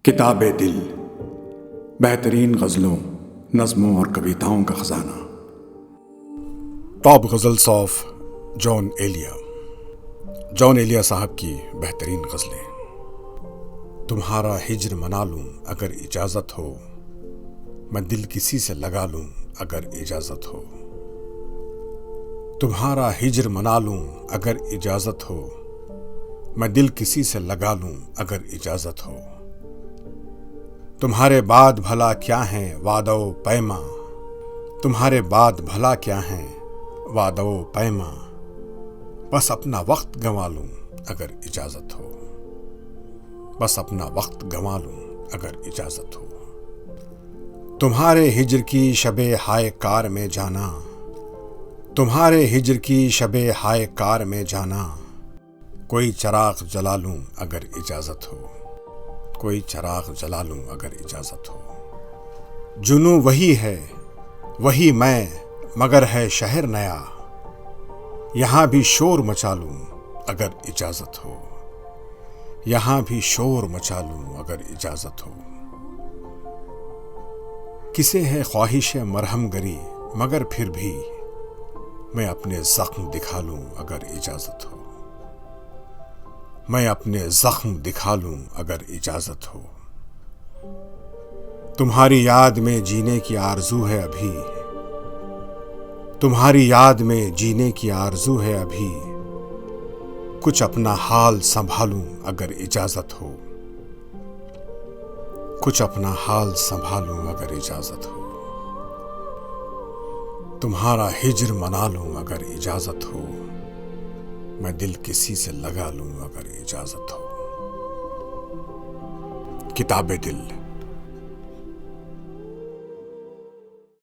किताब दिल, बेहतरीन गज़लों, नज़्मों और कविताओं का ख़जाना। Top ghazals of Jaun Elia. Jaun Elia साहब की बेहतरीन गज़लें। तुम्हारा हिज्र मना लूं अगर इजाज़त हो, मैं दिल किसी से लगा लूं अगर इजाज़त हो। तुम्हारा हिज्र मना लूं अगर इजाज़त हो, मैं दिल किसी से लगा लूं अगर इजाज़त हो। तुम्हारे बाद भला क्या है वादो पैमा, तुम्हारे बाद भला क्या है वादो पैमा, बस अपना वक्त गंवा लूं अगर इजाज़त हो, बस अपना वक्त गंवा लूं अगर इजाज़त हो। तुम्हारे हिज्र की शबे हाय कार में जाना, तुम्हारे हिज्र की शबे हाय कार में जाना, कोई चराग जला लूं अगर इजाज़त हो, कोई चराग जला लूं अगर इजाज़त हो। जुनू वही है वही मैं, मगर है शहर नया, यहाँ भी शोर मचा लूं अगर इजाज़त हो, यहाँ भी शोर मचा लूं अगर इजाज़त हो। किसे है ख्वाहिश मरहम गरी, मगर फिर भी मैं अपने ज़ख्म दिखा लूं अगर इजाज़त हो, मैं अपने ज़ख्म दिखा लूं अगर इजाज़त हो। तुम्हारी याद में जीने की आरज़ू है अभी, तुम्हारी याद में जीने की आरज़ू है अभी, कुछ अपना हाल संभालूं अगर इजाज़त हो, कुछ अपना हाल संभालूं अगर इजाज़त हो। तुम्हारा हिज्र मना लूं अगर इजाज़त हो, मैं दिल किसी से लगा लूं अगर इजाज़त हो। किताब दिल।